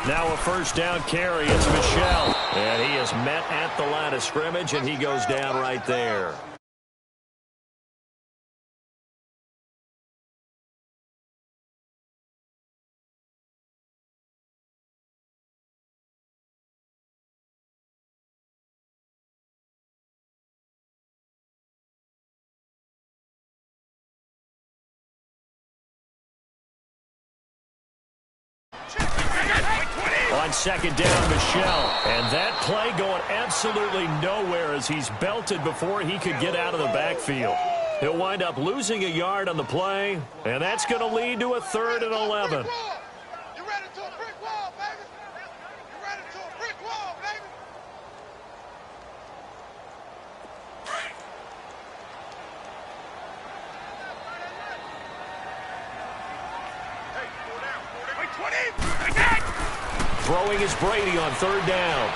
Now a first down carry. It's Michel. And he is met at the line of scrimmage, and he goes down right there. On second down, Michel. And that play going absolutely nowhere as he's belted before he could get out of the backfield. He'll wind up losing a yard on the play, and that's going to lead to a 3rd and 11. You ran into a brick wall, baby. You ran into a brick wall, baby. Throwing is Brady on 3rd down.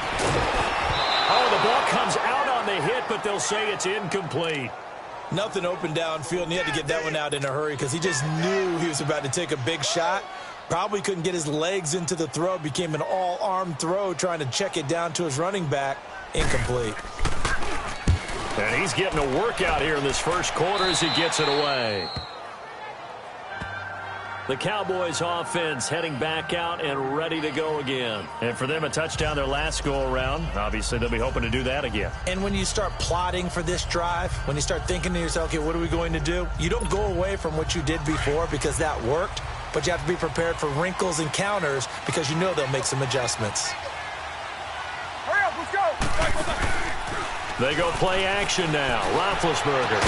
Oh, the ball comes out on the hit, but they'll say it's incomplete. Nothing open downfield, and he had to get that one out in a hurry because he just knew he was about to take a big shot. Probably couldn't get his legs into the throw. Became an all-arm throw trying to check it down to his running back. Incomplete. And he's getting a workout here in this first quarter as he gets it away. The Cowboys offense heading back out and ready to go again. And for them, a touchdown their last go-around. Obviously, they'll be hoping to do that again. And when you start plotting for this drive, when you start thinking to yourself, okay, what are we going to do? You don't go away from what you did before because that worked, but you have to be prepared for wrinkles and counters because you know they'll make some adjustments. Hurry up, let's go. They go play action now. Roethlisberger.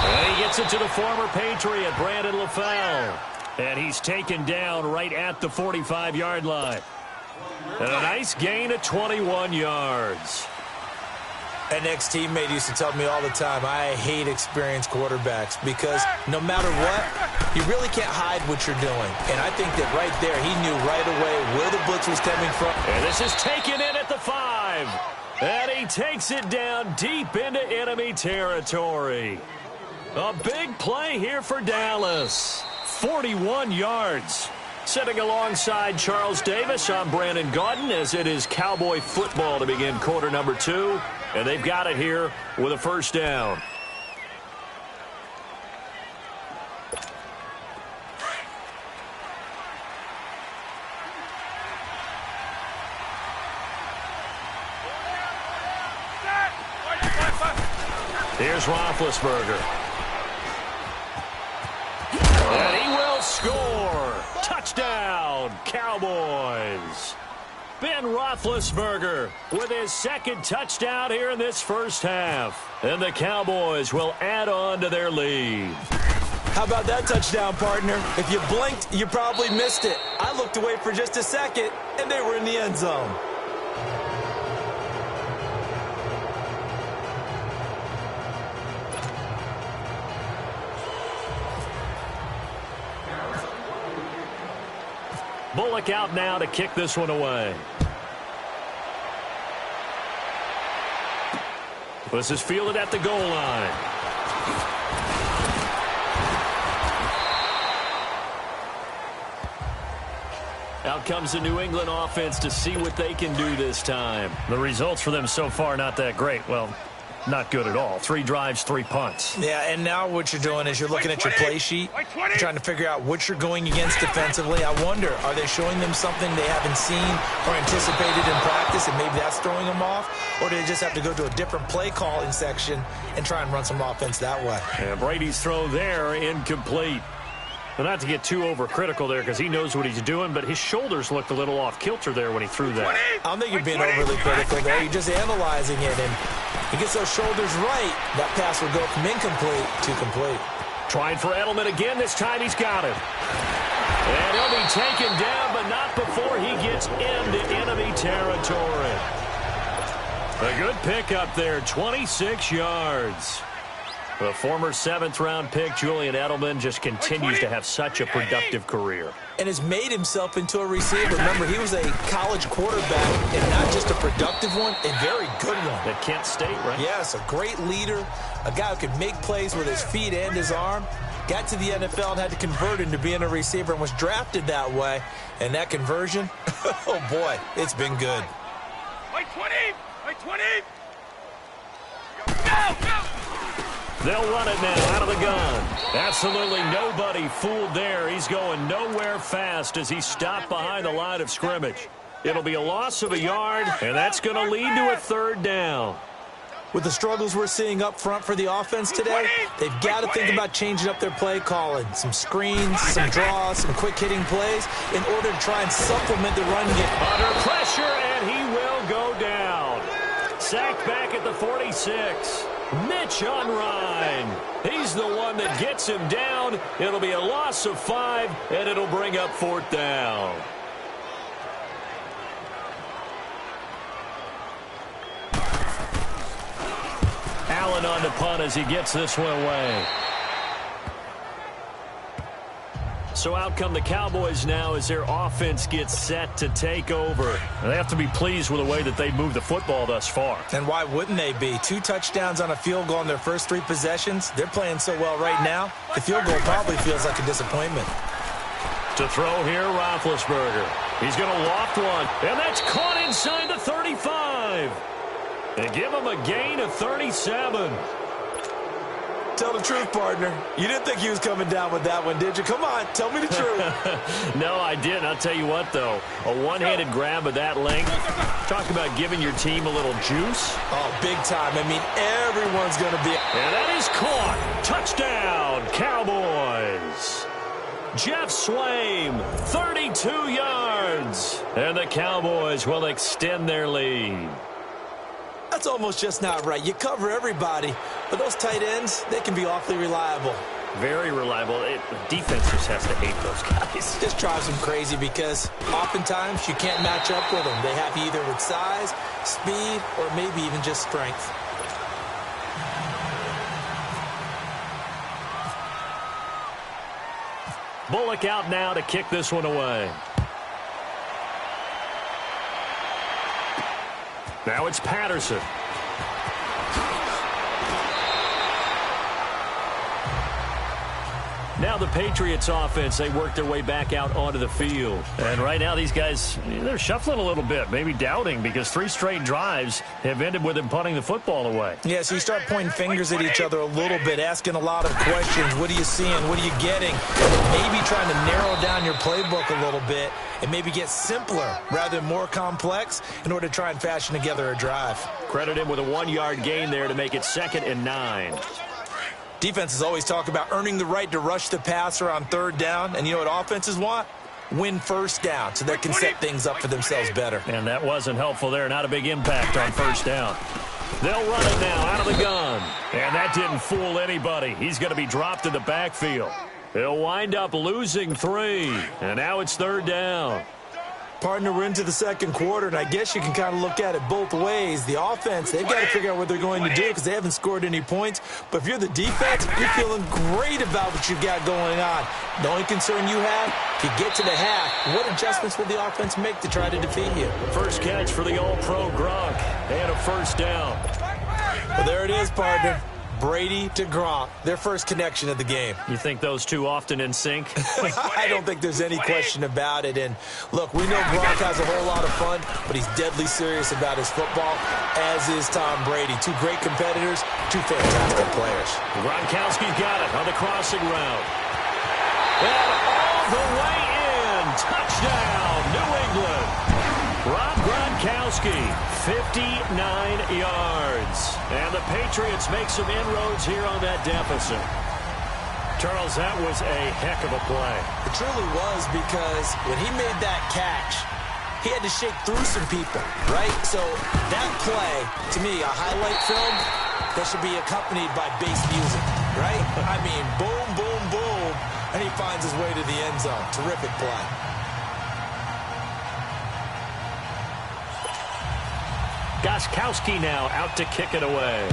And he gets it to the former Patriot, Brandon LaFell. And he's taken down right at the 45-yard line. And a nice gain of 21 yards. An ex-teammate used to tell me all the time, I hate experienced quarterbacks because no matter what, you really can't hide what you're doing. And I think that right there, he knew right away where the blitz was coming from. And this is taken in at the 5. And he takes it down deep into enemy territory. A big play here for Dallas. 41 yards. Sitting alongside Charles Davis, I'm Brandon Gaudin as it is Cowboy football to begin quarter number 2. And they've got it here with a first down. Here's Roethlisberger. And he will score. Touchdown, Cowboys. Ben Roethlisberger with his second touchdown here in this first half. And the Cowboys will add on to their lead. How about that touchdown, partner? If you blinked, you probably missed it. I looked away for just a second, and they were in the end zone. Bullock out now to kick this one away. This is fielded at the goal line. Out comes the New England offense to see what they can do this time. The results for them so far not that great. Well, not good at all. 3 drives, 3 punts. Yeah, and now what you're doing is you're looking at your play sheet, trying to figure out what you're going against defensively. I wonder, are they showing them something they haven't seen or anticipated in practice, and maybe that's throwing them off? Or do they just have to go to a different play calling section and try and run some offense that way? And Brady's throw there, incomplete. Well, not to get too overcritical there because he knows what he's doing, but his shoulders looked a little off kilter there when he threw that. I don't think you're being overly critical there. You're just analyzing it, and he gets those shoulders right. That pass will go from incomplete to complete. Trying for Edelman again. This time he's got it. And he'll be taken down, but not before he gets into enemy territory. A good pickup there, 26 yards. The former 7th-round pick, Julian Edelman, just continues to have such a productive career. And has made himself into a receiver. Remember, he was a college quarterback, and not just a productive one, a very good one. At Kent State, right? Yes, a great leader, a guy who can make plays with his feet and his arm. got to the NFL and had to convert into being a receiver and was drafted that way. And that conversion, oh boy, it's been good. Right 20! Right 20! They'll run it now out of the gun. Absolutely nobody fooled there. He's going nowhere fast as he stopped behind the line of scrimmage. It'll be a loss of a yard, and that's going to lead to a third down. With the struggles we're seeing up front for the offense today, they've got to think about changing up their play calling. Some screens, some draws, some quick-hitting plays in order to try and supplement the run game. Under pressure, and he will go down. Sacked back at the 46. Mitch on Ryan. He's the one that gets him down. It'll be a loss of 5, and it'll bring up 4th down. Allen on the punt as he gets this one away. So out come the Cowboys now as their offense gets set to take over. They have to be pleased with the way that they moved the football thus far. And why wouldn't they be? 2 touchdowns on a field goal in their first 3 possessions. They're playing so well right now. The field goal probably feels like a disappointment. To throw here, Roethlisberger. He's going to loft one, and that's caught inside the 35. They give him a gain of 37. Tell the truth, partner. You didn't think he was coming down with that one, did you? Come on, tell me the truth. No, I didn't. I'll tell you what, though. A one-handed grab of that length. Talk about giving your team a little juice. Oh, big time. I mean, everyone's going to be... And that is caught. Touchdown, Cowboys. Jeff Swaim, 32 yards. And the Cowboys will extend their lead. That's almost just not right. You cover everybody, but those tight ends, they can be awfully reliable. Very reliable. Defense just has to hate those guys. Just drives them crazy because oftentimes you can't match up with them. They have you either with size, speed, or maybe even just strength. Bullock out now to kick this one away. Now it's Patterson. Now the Patriots offense, they work their way back out onto the field. And right now these guys, they're shuffling a little bit, maybe doubting, because 3 straight drives have ended with them punting the football away. Yeah, so you start pointing fingers at each other a little bit, asking a lot of questions. What are you seeing? What are you getting? Maybe trying to narrow down your playbook a little bit and maybe get simpler rather than more complex in order to try and fashion together a drive. Credit him with a 1-yard gain there to make it 2nd and 9. Defenses always talk about earning the right to rush the passer on 3rd down. And you know what offenses want? Win 1st down so they can set things up for themselves better. And that wasn't helpful there. Not a big impact on 1st down. They'll run it now out of the gun. And that didn't fool anybody. He's going to be dropped in the backfield. He'll wind up losing 3. And now it's 3rd down. Partner, we're into the 2nd quarter, and I guess you can kind of look at it both ways. The offense, they've got to figure out what they're going to do because they haven't scored any points. But if you're the defense, you're feeling great about what you've got going on. The only concern you have, if you get to the half, what adjustments will the offense make to try to defeat you? First catch for the All-Pro Gronk and a 1st down. Well, there it is, partner. Brady to Gronk, their first connection of the game. You think those two often in sync? I don't think there's any question about it. And look, we know Gronk has a whole lot of fun, but he's deadly serious about his football, as is Tom Brady. 2 great competitors, 2 fantastic players. Gronkowski's got it on the crossing route. And all the way in. Touchdown, New England. Rob Gronkowski, 59 yards. And the Patriots make some inroads here on that deficit. Charles, that was a heck of a play. It truly was, because when he made that catch, he had to shake through some people, right? So that play, to me, a highlight film that should be accompanied by bass music, right? I mean, boom, boom, boom, and he finds his way to the end zone. Terrific play. Gostkowski now out to kick it away.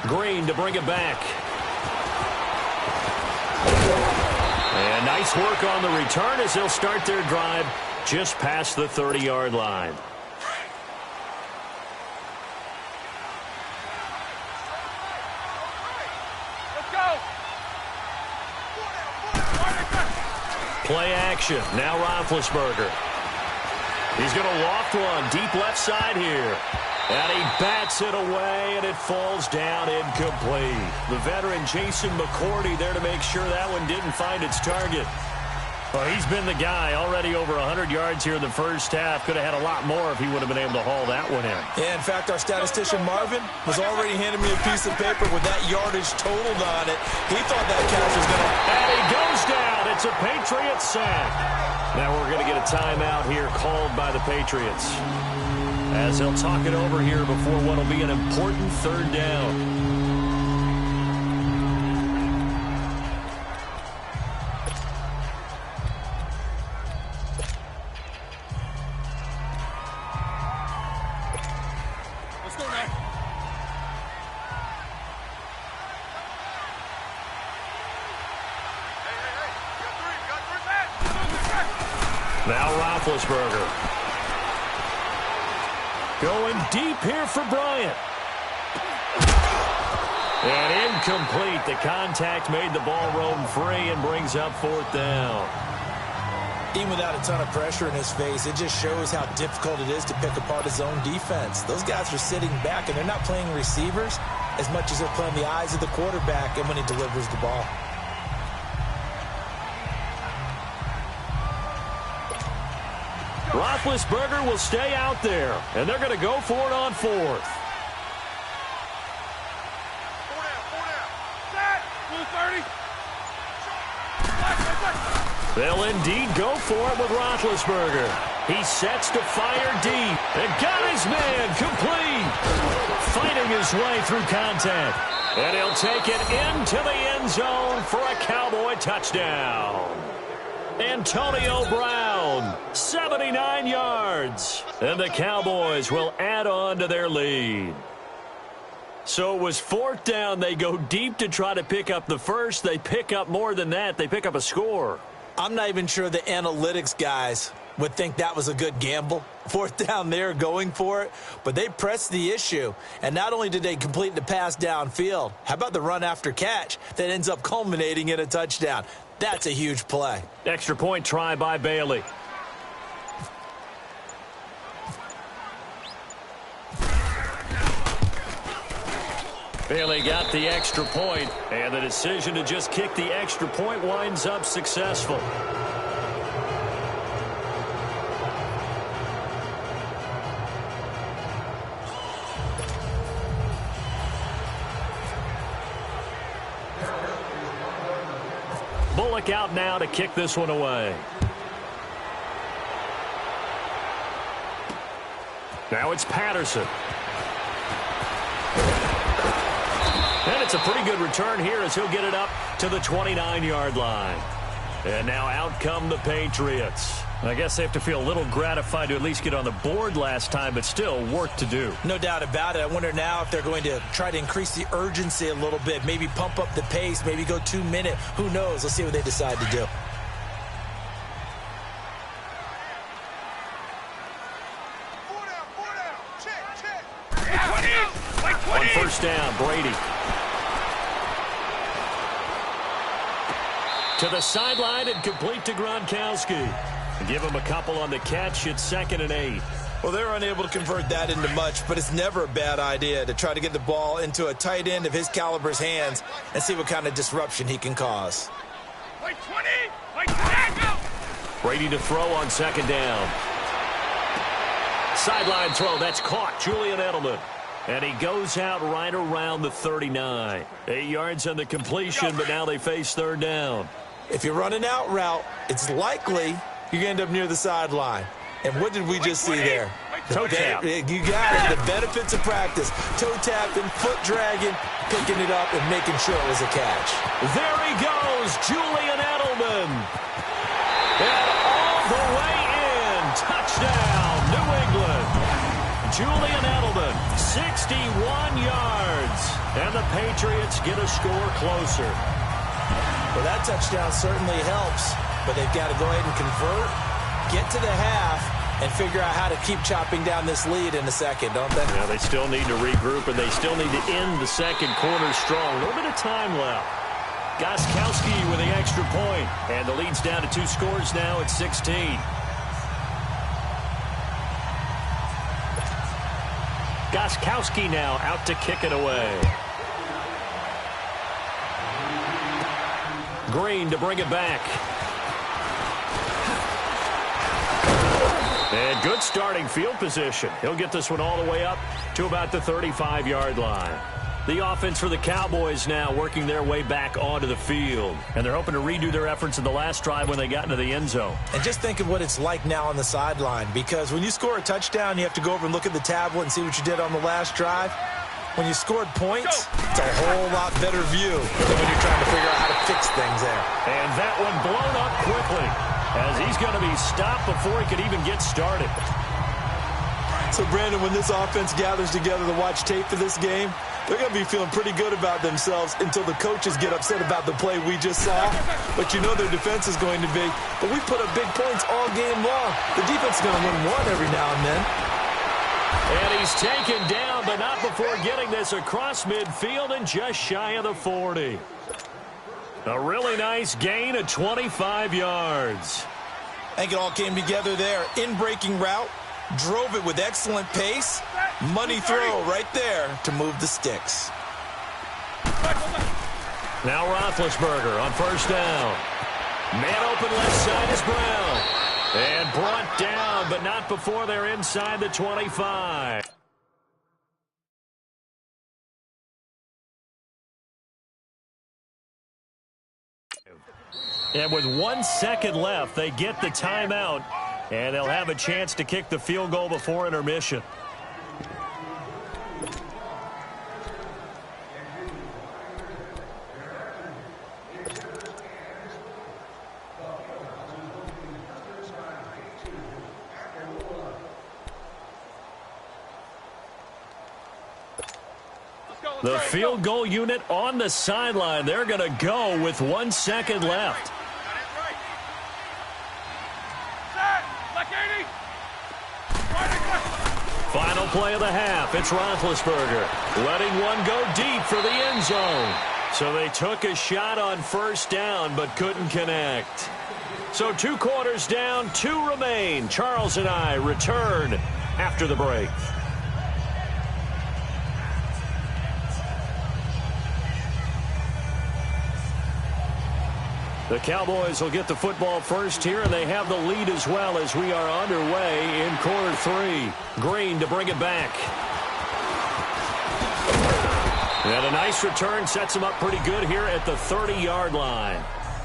Green to bring it back. And nice work on the return as they'll start their drive just past the 30-yard line. Play action. Now Roethlisberger. He's going to loft one deep left side here. And he bats it away, and it falls down incomplete. The veteran Jason McCourty there to make sure that one didn't find its target. Well, he's been the guy already over 100 yards here in the first half. Could have had a lot more if he would have been able to haul that one in. Yeah, in fact, our statistician Marvin was already handing me a piece of paper with that yardage totaled on it. He thought that catch was going to... And he goes down. It's a Patriots sack. Now we're going to get a timeout here called by the Patriots, as they'll talk it over here before what will be an important third down. Now Roethlisberger. Going deep here for Bryant. And incomplete. The contact made the ball roam free and brings up fourth down. Even without a ton of pressure in his face, it just shows how difficult it is to pick apart his own defense. Those guys are sitting back, and they're not playing receivers as much as they're playing the eyes of the quarterback and when he delivers the ball. Roethlisberger will stay out there, and they're going to go for it on fourth. They'll indeed go for it with Roethlisberger. He sets to fire deep and got his man complete. Fighting his way through contact. And he'll take it into the end zone for a Cowboy touchdown. Antonio Brown, 79 yards. And the Cowboys will add on to their lead. So it was fourth down. They go deep to try to pick up the first. They pick up more than that. They pick up a score. I'm not even sure the analytics guys would think that was a good gamble. Fourth down there going for it, but they pressed the issue. And not only did they complete the pass downfield, how about the run after catch that ends up culminating in a touchdown? That's a huge play. Extra point try by Bailey. Bailey got the extra point, and the decision to just kick the extra point winds up successful. Bullock out now to kick this one away. Now it's Patterson. And it's a pretty good return here as he'll get it up to the 29-yard line. And now out come the Patriots. I guess they have to feel a little gratified to at least get on the board last time, but still work to do. No doubt about it. I wonder now if they're going to try to increase the urgency a little bit, maybe pump up the pace, maybe go 2 minute. Who knows? Let's see what they decide to do. On first down, Brady. To the sideline and complete to Gronkowski. Give him a couple on the catch. It's 2nd and 8. Well, they're unable to convert that into much, but it's never a bad idea to try to get the ball into a tight end of his caliber's hands and see what kind of disruption he can cause. Brady to throw on 2nd down. Sideline throw. That's caught. Julian Edelman. And he goes out right around the 39. 8 yards on the completion, but now they face third down. If you're running out route, it's likely you're going to end up near the sideline. And what did we just see there? Toe tap. You got it. The benefits of practice. Toe tapping, foot dragging, picking it up, and making sure it was a catch. There he goes, Julian Edelman. And all the way in. Touchdown, New England. Julian Edelman, 61 yards. And the Patriots get a score closer. Well, that touchdown certainly helps, but they've got to go ahead and convert, get to the half, and figure out how to keep chopping down this lead in the second, don't they? Yeah, they still need to regroup, and they still need to end the second quarter strong. A little bit of time left. Gostkowski with the extra point. And the lead's down to 2 scores now at 16. Gostkowski now out to kick it away. Green to bring it back. And good starting field position. He'll get this one all the way up to about the 35-yard line. The offense for the Cowboys now working their way back onto the field. And they're hoping to redo their efforts in the last drive when they got into the end zone. And just think of what it's like now on the sideline, because when you score a touchdown, you have to go over and look at the tablet and see what you did on the last drive. When you scored points, it's a whole lot better view than when you're trying to figure out how to fix things there. And that one blown up quickly as he's going to be stopped before he could even get started. So, Brandon, when this offense gathers together to watch tape for this game, they're going to be feeling pretty good about themselves until the coaches get upset about the play we just saw. But you know their defense is going to be. But we put up big points all game long. The defense is going to win one every now and then. And he's taken down, but not before getting this across midfield and just shy of the 40. A really nice gain of 25 yards. I think it all came together there. In-breaking route, drove it with excellent pace. Money throw right there to move the sticks. Now Roethlisberger on first down. Man open left side is Brown. And brought down, but not before they're inside the 25. And with 1 second left, they get the timeout, and they'll have a chance to kick the field goal before intermission. The field goal unit on the sideline. They're going to go with 1 second left. Final play of the half. It's Roethlisberger letting one go deep for the end zone. So they took a shot on first down but couldn't connect. So 2 quarters down, 2 remain. Charles and I return after the break. The Cowboys will get the football first here, and they have the lead as well as we are underway in quarter 3. Green to bring it back. And a nice return sets them up pretty good here at the 30-yard line.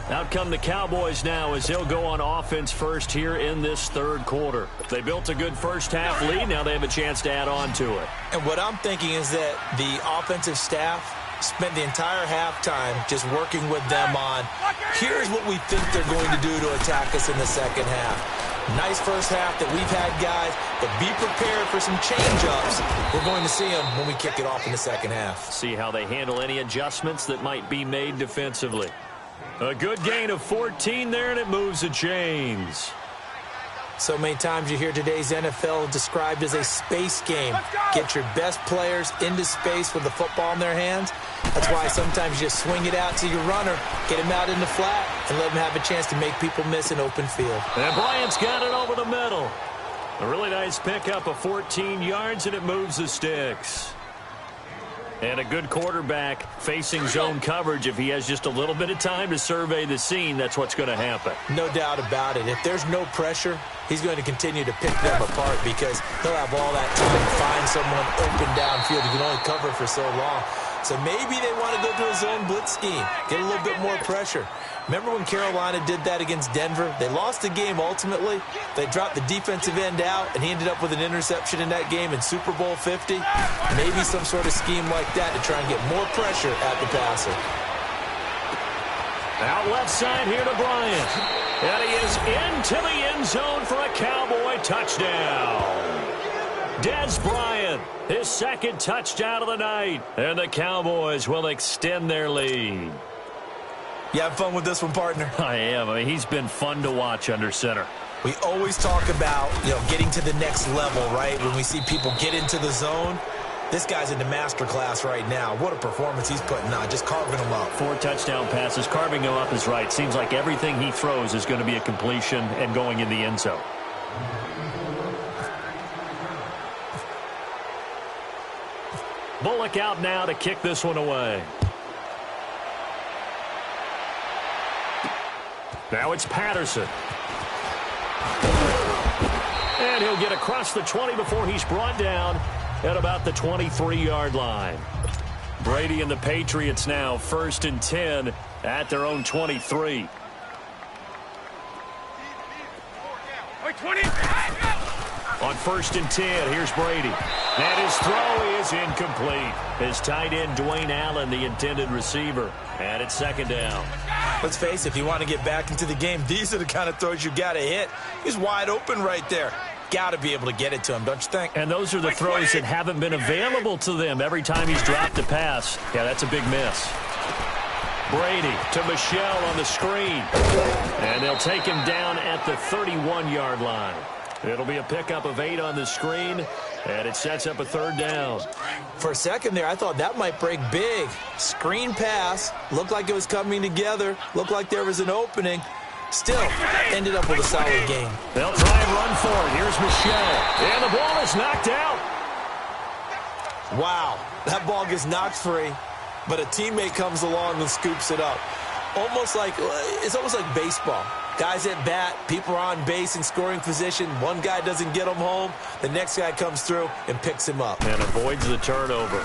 Out come the Cowboys now as they'll go on offense first here in this third quarter. They built a good first half lead. Now they have a chance to add on to it. And what I'm thinking is that the offensive staff spent the entire halftime just working with them on, here's what we think they're going to do to attack us in the second half. Nice first half that we've had, guys, but be prepared for some change-ups. We're going to see them when we kick it off in the second half. See how they handle any adjustments that might be made defensively. A good gain of 14 there, and it moves the chains. So many times you hear today's NFL described as a space game. Get your best players into space with the football in their hands. That's why sometimes you just swing it out to your runner, get him out in the flat, and let him have a chance to make people miss an open field. And Bryant's got it over the middle. A really nice pickup of 14 yards, and it moves the sticks. And a good quarterback facing zone coverage. If he has just a little bit of time to survey the scene, that's what's going to happen. No doubt about it. If there's no pressure, he's going to continue to pick them apart because he'll have all that time to find someone open downfield. He can only cover for so long. So maybe they want to go to a zone blitz scheme, get a little bit more pressure. Remember when Carolina did that against Denver? They lost the game ultimately. They dropped the defensive end out, and he ended up with an interception in that game in Super Bowl 50. Maybe some sort of scheme like that to try and get more pressure at the passer. Out left side here to Bryant. And he is into the end zone for a Cowboy touchdown. Dez Bryant, his second touchdown of the night. And the Cowboys will extend their lead. You having fun with this one, partner? I am. I mean, he's been fun to watch under center. We always talk about, getting to the next level, right? When we see people get into the zone. This guy's in the master class right now. What a performance he's putting on, just carving them up. 4 touchdown passes. Carving them up is right. Seems like everything he throws is going to be a completion and going in the end zone. Bullock out now to kick this one away. Now it's Patterson. And he'll get across the 20 before he's brought down at about the 23-yard line. Brady and the Patriots now 1st and 10 at their own 23. On 1st and 10, here's Brady. And his throw is incomplete. His tight end, Dwayne Allen, the intended receiver. And it's 2nd down. Let's face it, if you want to get back into the game, these are the kind of throws you got to hit. He's wide open right there. Got to be able to get it to him, don't you think? And those are the throws that haven't been available to them every time he's dropped a pass. Yeah, that's a big miss. Brady to Michelle on the screen. And they'll take him down at the 31-yard line. It'll be a pickup of 8 on the screen, and it sets up a 3rd down. For a second there, I thought that might break big. Screen pass, looked like it was coming together, looked like there was an opening. Still, ended up with a solid game. They'll try and run for it. Here's Michelle. And the ball is knocked out. Wow, that ball gets knocked free, but a teammate comes along and scoops it up. It's almost like baseball. Guys at bat, people are on base in scoring position. One guy doesn't get him home. The next guy comes through and picks him up. And avoids the turnover.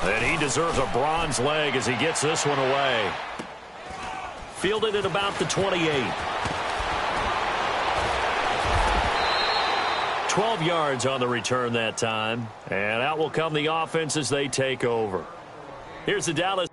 And he deserves a bronze leg as he gets this one away. Fielded at about the 28. 12 yards on the return that time. And out will come the offense as they take over. Here's the Dallas.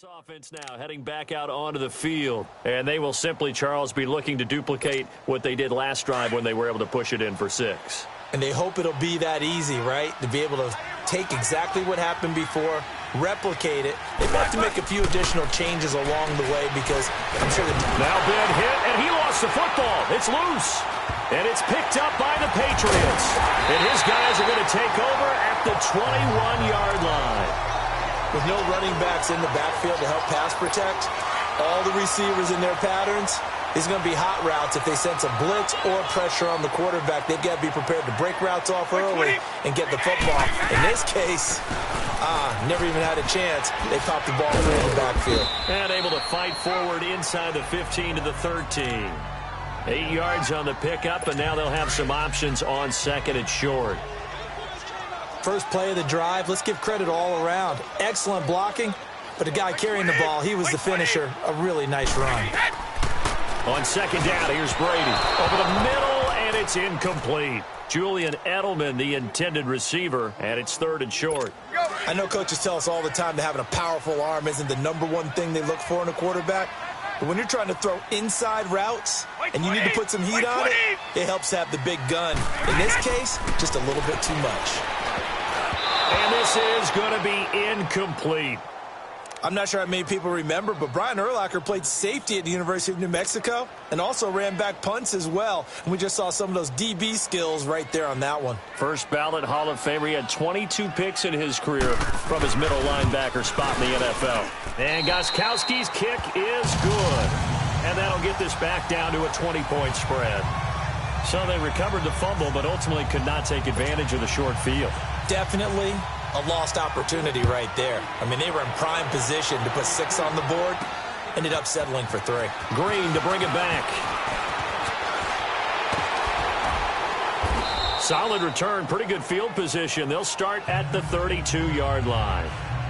Offense now heading back out onto the field, and they will simply, Charles, be looking to duplicate what they did last drive when they were able to push it in for 6. And they hope it'll be that easy, right? To be able to take exactly what happened before, replicate it. They have to make a few additional changes along the way because I'm sure now Ben hit, and he lost the football. It's loose, and it's picked up by the Patriots. And his guys are going to take over at the 21-yard line. With no running backs in the backfield to help pass protect, all the receivers in their patterns, it's going to be hot routes. If they sense a blitz or pressure on the quarterback, they've got to be prepared to break routes off early and get the football. In this case, never even had a chance. They popped the ball free in the backfield. And able to fight forward inside the 15 to the 13. 8 yards on the pickup, and now they'll have some options on 2nd and short. First play of the drive, let's give credit all around. Excellent blocking, but the guy carrying the ball, he was the finisher. A really nice run. On 2nd down, here's Brady. Over the middle, and it's incomplete. Julian Edelman, the intended receiver, and it's 3rd and short. I know coaches tell us all the time that having a powerful arm isn't the #1 thing they look for in a quarterback. But when you're trying to throw inside routes and you need to put some heat on it, it helps to have the big gun. In this case, just a little bit too much. And this is going to be incomplete. I'm not sure how many people remember, but Brian Urlacher played safety at the University of New Mexico and also ran back punts as well. And we just saw some of those DB skills right there on that one. First ballot Hall of Famer. He had 22 picks in his career from his middle linebacker spot in the NFL. And Gostkowski's kick is good. And that'll get this back down to a 20-point spread. So they recovered the fumble, but ultimately could not take advantage of the short field. Definitely a lost opportunity right there. I mean, they were in prime position to put 6 on the board. Ended up settling for 3. Green to bring it back. Solid return, pretty good field position. They'll start at the 32-yard line.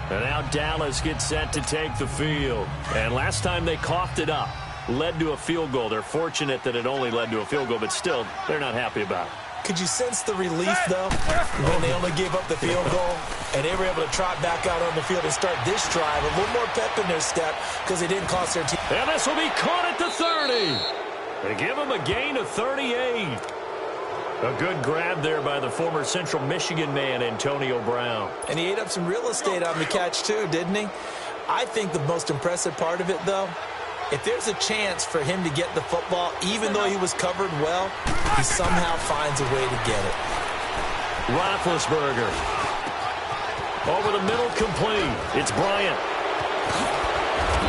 And now Dallas gets set to take the field. And last time they coughed it up, led to a field goal. They're fortunate that it only led to a field goal, but still, they're not happy about it. Could you sense the relief, though, when they only gave up the field goal and they were able to trot back out on the field and start this drive? A little more pep in their step because they didn't cost their team. And this will be caught at the 30. They give them a gain of 38. A good grab there by the former Central Michigan man, Antonio Brown. And he ate up some real estate on the catch, too, didn't he? I think the most impressive part of it, though, if there's a chance for him to get the football, even though he was covered well, he somehow finds a way to get it. Roethlisberger. Over the middle, complete. It's Bryant.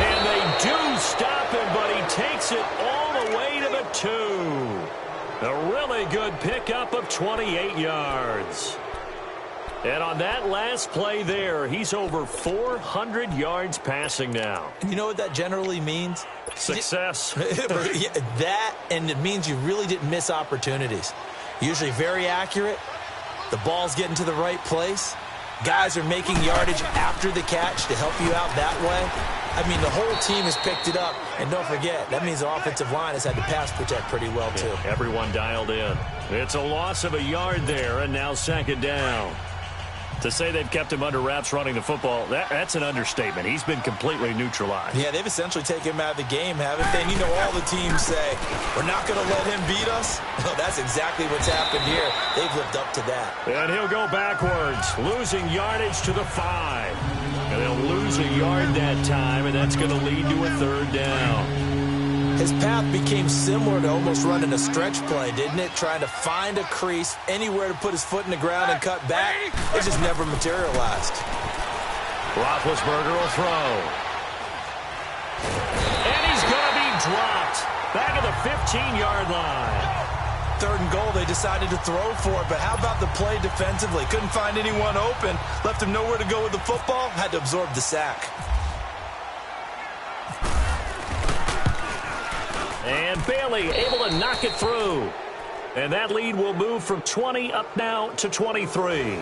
And they do stop him, but he takes it all the way to the 2. A really good pickup of 28 yards. And on that last play there, he's over 400 yards passing now. And you know what that generally means? Success. That, and it means you really didn't miss opportunities. Usually very accurate. The ball's getting to the right place. Guys are making yardage after the catch to help you out that way. I mean, the whole team has picked it up. And don't forget, that means the offensive line has had to pass protect pretty well, too. Yeah, everyone dialed in. It's a loss of a yard there, and now 2nd down. To say they've kept him under wraps running the football, that's an understatement. He's been completely neutralized. Yeah, they've essentially taken him out of the game, haven't they? And you know all the teams say, we're not going to let him beat us. No, that's exactly what's happened here. They've lived up to that. And he'll go backwards, losing yardage to the 5. And they'll lose a yard that time, and that's going to lead to a 3rd down. His path became similar to almost running a stretch play, didn't it? Trying to find a crease, anywhere to put his foot in the ground and cut back. It just never materialized. Roethlisberger will throw. And he's going to be dropped. Back at the 15-yard line. 3rd and goal, they decided to throw for it, but how about the play defensively? Couldn't find anyone open. Left him nowhere to go with the football. Had to absorb the sack. And Bailey able to knock it through. And that lead will move from 20 up now to 23.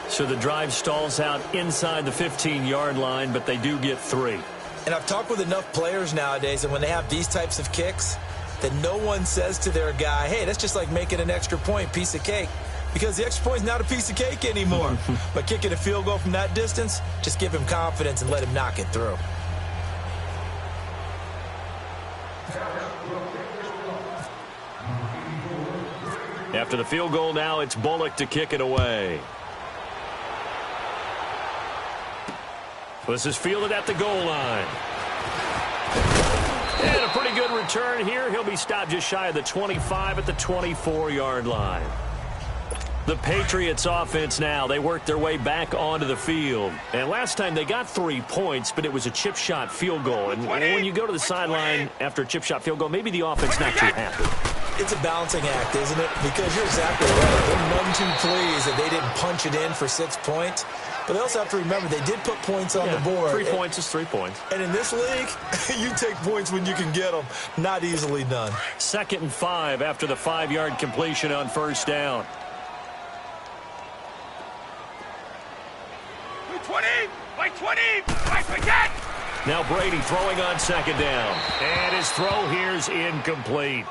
So the drive stalls out inside the 15-yard line, but they do get 3. And I've talked with enough players nowadays, and when they have these types of kicks, that no one says to their guy, hey, that's just like making an extra point, piece of cake. Because the extra point is not a piece of cake anymore. But kicking a field goal from that distance, just give him confidence and let him knock it through. After the field goal now, it's Bullock to kick it away. This is fielded at the goal line. And a pretty good return here. He'll be stopped just shy of the 25 at the 24-yard line. The Patriots offense now, they work their way back onto the field. And last time they got 3 points, but it was a chip shot field goal. And when you go to the sideline after a chip shot field goal, maybe the offense not too happy. It's a balancing act, isn't it? Because you're exactly right. They're none too pleased that they didn't punch it in for 6 points. But they also have to remember they did put points on the board. 3 points is 3 points. And in this league, you take points when you can get them. Not easily done. 2nd and 5 after the 5-yard completion on first down. 20, by 20, by 10. Now Brady throwing on 2nd down. And his throw here's incomplete.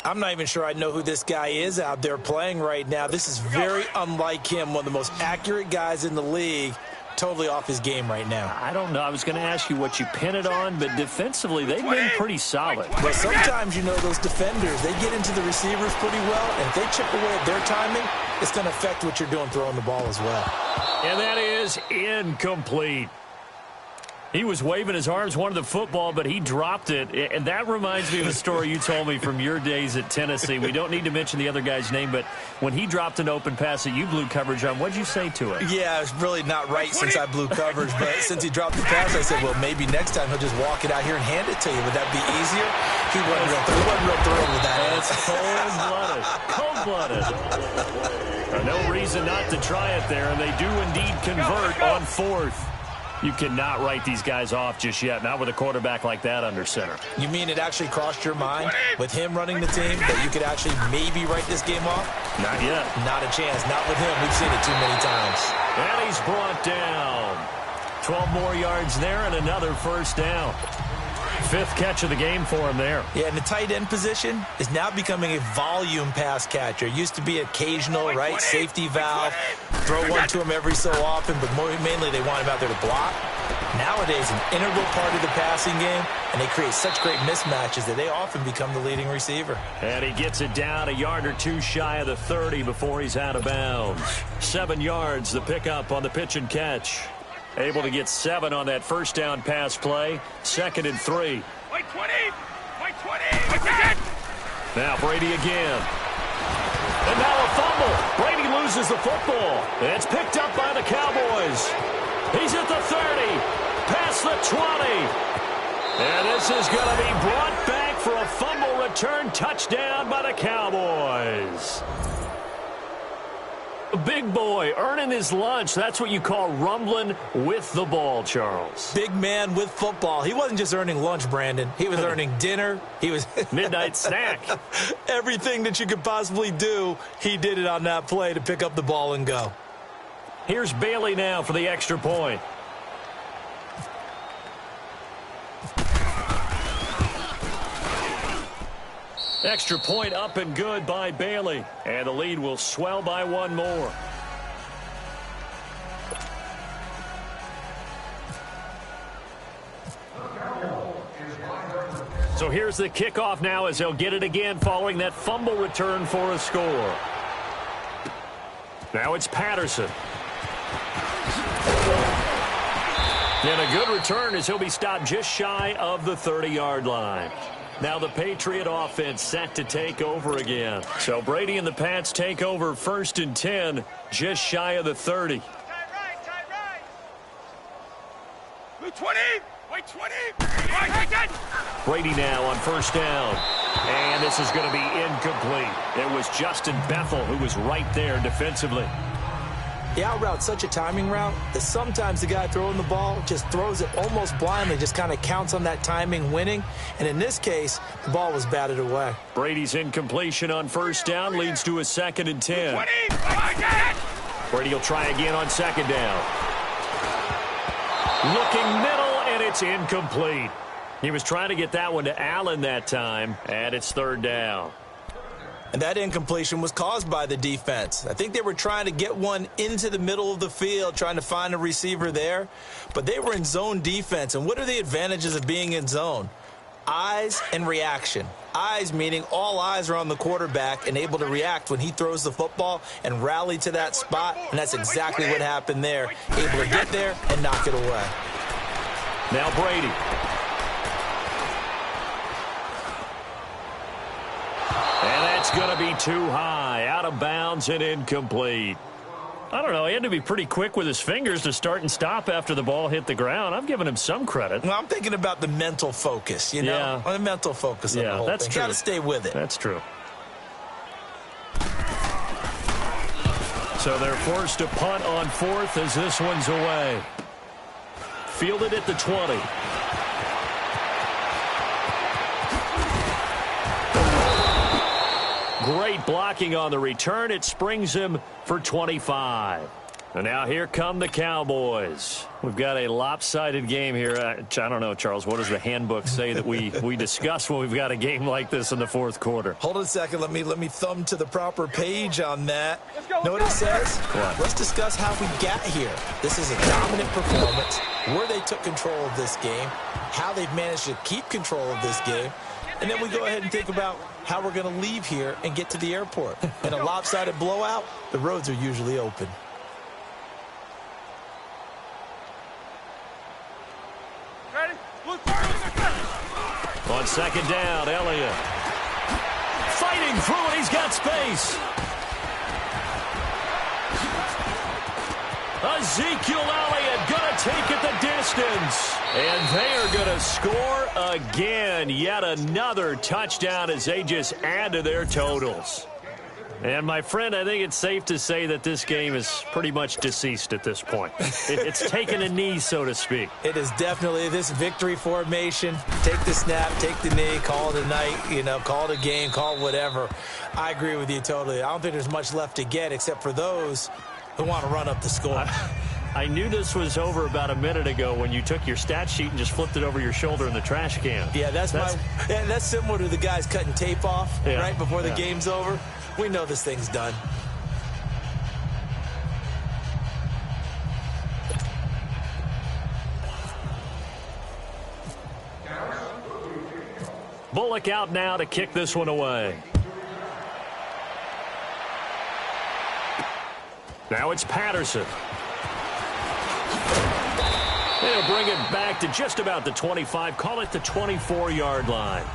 I'm not even sure I know who this guy is out there playing right now. This is very unlike him, one of the most accurate guys in the league. Totally off his game right now. I don't know. I was going to ask you what you pin it on, but defensively, they've been pretty solid. But sometimes, you know, those defenders, they get into the receivers pretty well, and if they chip away at their timing, it's going to affect what you're doing throwing the ball as well. And that is incomplete. He was waving his arms, wanted the football, but he dropped it. And that reminds me of a story you told me from your days at Tennessee. We don't need to mention the other guy's name, but when he dropped an open pass that you blew coverage on, what'd you say to it? Yeah, it's really not right since I blew coverage, but since he dropped the pass, I said, well, maybe next time he'll just walk it out here and hand it to you. Would that be easier? He wasn't real thrilled with that. That's cold-blooded. No reason not to try it there, and they do indeed convert on 4th. You cannot write these guys off just yet, not with a quarterback like that under center. You mean it actually crossed your mind with him running the team that you could actually maybe write this game off? Not yet. Not a chance. Not with him. We've seen it too many times. And he's brought down. 12 more yards there and another first down. 5th catch of the game for him there. Yeah, and the tight end position is now becoming a volume pass catcher. It used to be occasional, right? Safety valve. Throw one to him every so often, but mainly they want him out there to block. Nowadays, an integral part of the passing game, and they create such great mismatches that they often become the leading receiver. And he gets it down a yard or two shy of the 30 before he's out of bounds. 7 yards, the pickup on the pitch and catch. Able to get 7 on that first down pass play. 2nd and 3. By 20, by 20, by 10. Now Brady again. And now a fumble. Brady loses the football. It's picked up by the Cowboys. He's at the 30, past the 20. And this is going to be brought back for a fumble return touchdown by the Cowboys. A big boy earning his lunch. That's what you call rumbling with the ball, Charles. Big man with football. He wasn't just earning lunch, Brandon. He was earning dinner. He was midnight snack. Everything that you could possibly do, he did it on that play to pick up the ball and go. Here's Bailey now for the extra point. Extra point up and good by Bailey. And the lead will swell by 1 more. So here's the kickoff now as they'll get it again following that fumble return for a score. Now it's Patterson. And a good return as he'll be stopped just shy of the 30-yard line. Now the Patriot offense set to take over again. So Brady and the Pats take over 1st and 10, just shy of the 30. Tight right. Blue 20, white 20, white 10. Brady now on first down. And this is going to be incomplete. It was Justin Bethel who was right there defensively. He out-routes such a timing route that sometimes the guy throwing the ball just throws it almost blindly, just kind of counts on that timing winning. And in this case, the ball was batted away. Brady's incompletion on first down leads to a 2nd and 10. Brady will try again on 2nd down. Looking middle, and it's incomplete. He was trying to get that one to Allen that time, and it's 3rd down. And that incompletion was caused by the defense. I think they were trying to get one into the middle of the field, trying to find a receiver there. But they were in zone defense. And what are the advantages of being in zone? Eyes and reaction. Eyes meaning all eyes are on the quarterback and able to react when he throws the football and rally to that spot, and that's exactly what happened there. Able to get there and knock it away. Now Brady. And that's going to be too high, out of bounds and incomplete. I don't know. He had to be pretty quick with his fingers to start and stop after the ball hit the ground. I'm giving him some credit. Well, I'm thinking about the mental focus, you know? Yeah. The mental focus on the whole thing. True. Got to stay with it. That's true. So they're forced to punt on fourth as this one's away. Fielded at the 20. Great blocking on the return. It springs him for 25. And now here come the Cowboys. We've got a lopsided game here. I don't know, Charles, what does the handbook say that we discuss when we've got a game like this in the fourth quarter? Hold on a second. Let me thumb to the proper page on that. Know what it says? What? Let's discuss how we got here. This is a dominant performance, where they took control of this game, how they've managed to keep control of this game, and then we go ahead and think about how we're going to leave here and get to the airport. In a lopsided blowout, the roads are usually open. On second down, Elliott. Fighting through it, he's got space. Ezekiel Elliott going to take it the distance. And they are going to score again. Yet another touchdown as they just add to their totals. And, my friend, I think it's safe to say that this game is pretty much deceased at this point. It's taken a knee, so to speak. It is definitely this victory formation. Take the snap, take the knee, call it a night, call it a game, call it whatever. I agree with you totally. I don't think there's much left to get except for those who want to run up the score. I knew this was over about a minute ago when you took your stat sheet and just flipped it over your shoulder in the trash can. Yeah, that's similar to the guys cutting tape off right before the game's over. We know this thing's done. Bullock out now to kick this one away. Now it's Patterson. They'll bring it back to just about the 25. Call it the 24-yard line.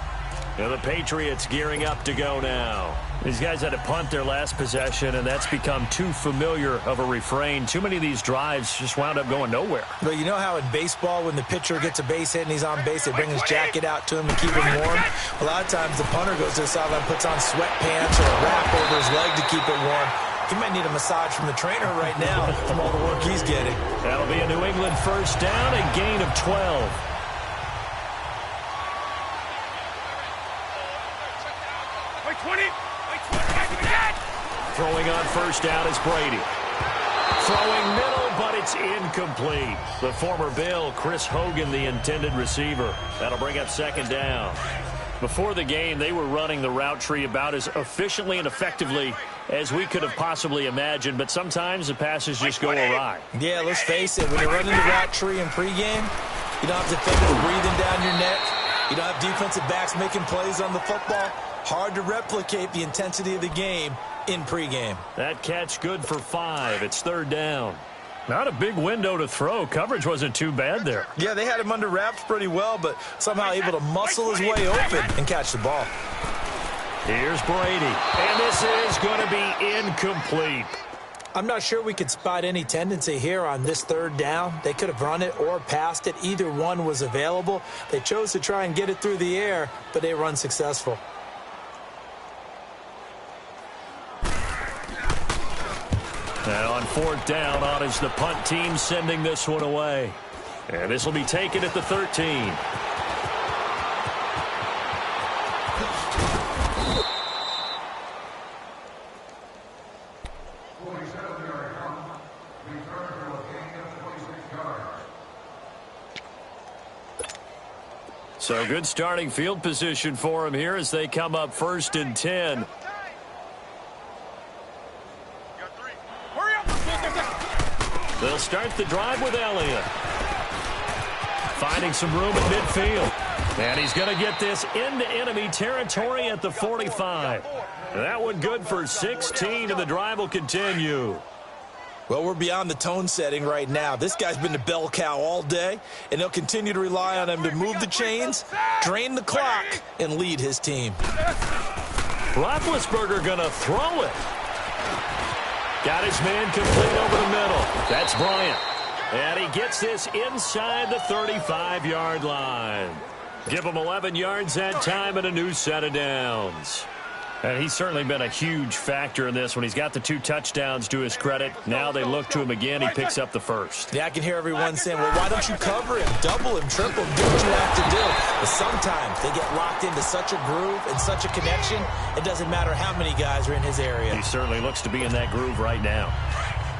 Now the Patriots gearing up to go now. These guys had to punt their last possession, and that's become too familiar of a refrain. Too many of these drives just wound up going nowhere. But you know how in baseball, when the pitcher gets a base hit and he's on base, they bring his jacket out to him and keep him warm? A lot of times the punter goes to the sideline, puts on sweatpants or a wrap over his leg to keep it warm. He might need a massage from the trainer right now from all the work he's getting. That'll be a New England first down, a gain of 12. Throwing on first down is Brady. Throwing middle, but it's incomplete. The former Bill, Chris Hogan, the intended receiver. That'll bring up second down. Before the game, they were running the route tree about as efficiently and effectively as we could have possibly imagined, but sometimes the passes just go awry. Yeah, let's face it. When you're running the route tree in pregame, you don't have defenders breathing down your neck. You don't have defensive backs making plays on the football. Hard to replicate the intensity of the game in pregame. That catch good for 5. It's third down. Not a big window to throw. Coverage wasn't too bad there. Yeah, they had him under wraps pretty well, but somehow able to muscle his way open and catch the ball. Here's Brady, and this is going to be incomplete. I'm not sure we could spot any tendency here on this third down. They could have run it or passed it. Either one was available. They chose to try and get it through the air, but they were unsuccessful. And on fourth down, on is the punt team sending this one away. And this will be taken at the 13. So good starting field position for him here as they come up first and 10. They'll start the drive with Elliott. Finding some room at midfield. And he's going to get this into enemy territory at the 45. That one good for 16, and the drive will continue. Well, we're beyond the tone setting right now. This guy's been the bell cow all day, and they'll continue to rely on him to move the chains, drain the clock, and lead his team. Roethlisberger going to throw it. Got his man complete over the middle. That's Bryant. And he gets this inside the 35-yard line. Give him 11 yards that time and a new set of downs. And he's certainly been a huge factor in this when he's got the 2 touchdowns to his credit. Now they look to him again. He picks up the first. Yeah, I can hear everyone saying, well, why don't you cover him, double him, triple him, do what you have to do. But sometimes they get locked into such a groove and such a connection, it doesn't matter how many guys are in his area. He certainly looks to be in that groove right now.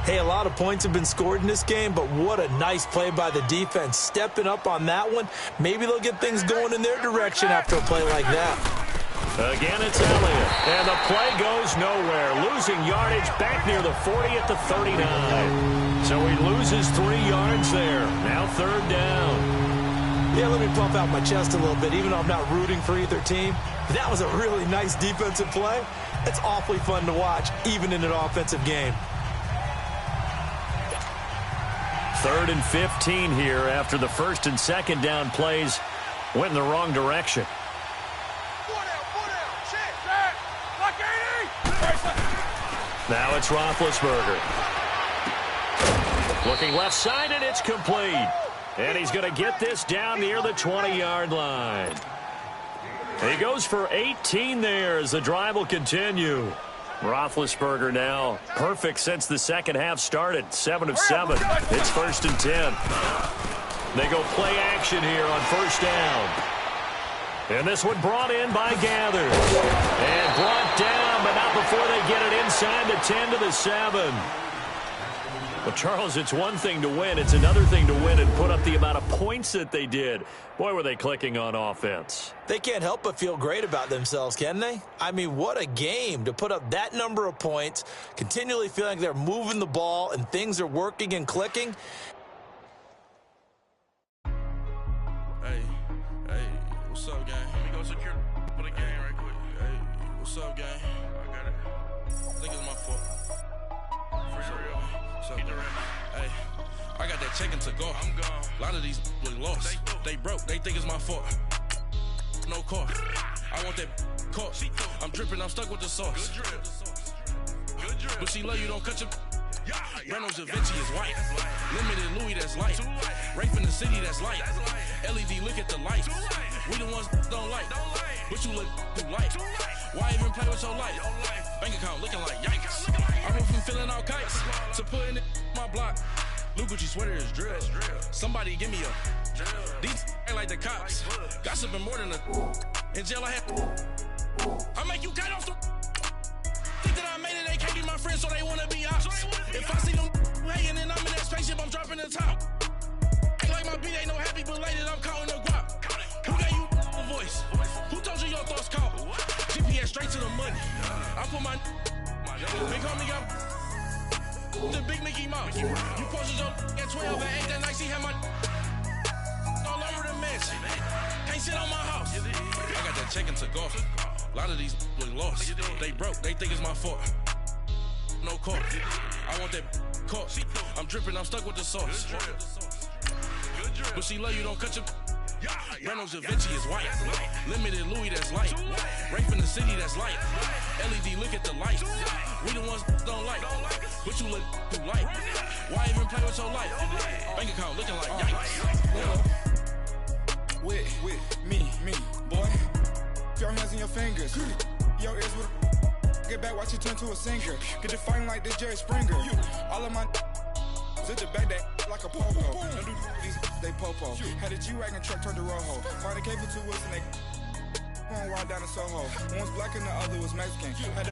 Hey, a lot of points have been scored in this game, but what a nice play by the defense. Stepping up on that one, maybe they'll get things going in their direction after a play like that. Again, it's Elliott, and the play goes nowhere. Losing yardage back near the 40 at the 39. So he loses 3 yards there. Now 3rd down. Yeah, let me pump out my chest a little bit, even though I'm not rooting for either team. That was a really nice defensive play. It's awfully fun to watch, even in an offensive game. 3rd and 15 here after the 1st and 2nd down plays went in the wrong direction. Now it's Roethlisberger. Looking left side, and it's complete. And he's going to get this down near the 20-yard line. He goes for 18 there as the drive will continue. Roethlisberger now perfect since the second half started. 7 of 7. It's 1st and 10. They go play action here on 1st down. And this one brought in by Gathers. And brought down, but not before they get it inside the 10 to the 7. Well, Charles, it's one thing to win. It's another thing to win and put up the amount of points that they did. Boy, were they clicking on offense. They can't help but feel great about themselves, can they? I mean, what a game to put up that number of points, continually feeling like they're moving the ball and things are working and clicking. Hey, what's up, gang? Let me go secure for the game right quick. Hey, what's up, gang? I got it. I think it's my fault. For real. What's up, man? Hey, I got that checking to go. I'm gone. A lot of these look lost. They broke. They think it's my fault. No car. I want that caught. I'm dripping. I'm stuck with the sauce. Good drip. But she love you. Don't cut your. Reynolds Da Vinci is white. Limited Louis, that's light. Rape in the city, that's light. LED, look at the light. We the ones don't like. But you look too light. Why even play with your life? Bank account looking like yikes. I went from feeling all kites to putting it in my block. Blue Gucci sweater is drill. Somebody give me a. These ain't like the cops. Gossiping more than a. In jail I had. I make you cut off the. Think that I made it, they can't be my friends, so they wanna be ops. If I see them hating and I'm in that spaceship, I'm dropping the top. Ain't like my beat ain't no happy belated, I'm counting the guap. Who gave you a voice? Who told you your thoughts count? GPS straight to the money. I put my big homie got the big Mickey Mouse. You posted your at 12 and 8 that night, she had my all over the mansion. Can't sit on my house. I got that checking to go. A lot of these look lost. They broke. They think it's my fault. No car. I want that caught. I'm dripping. I'm stuck with the sauce. But she love you. Don't cut your. Reynolds Da Vinci is white. Limited Louis, that's light. Rape in the city, that's light. LED, look at the light. We the ones don't like. But you look too light. Why even play with your life? Bank account looking like yikes. With me, boy. Your hands in your fingers. Your ears with get back, watch it turn to a singer. Get the fighting like this Jerry Springer. All of my sit the back that like a popo. Don't do these they popo. Had a G-Wagon truck turned to Rojo. Find a cable 2 wheels and they going wild down in Soho. One was black and the other was Mexican. Had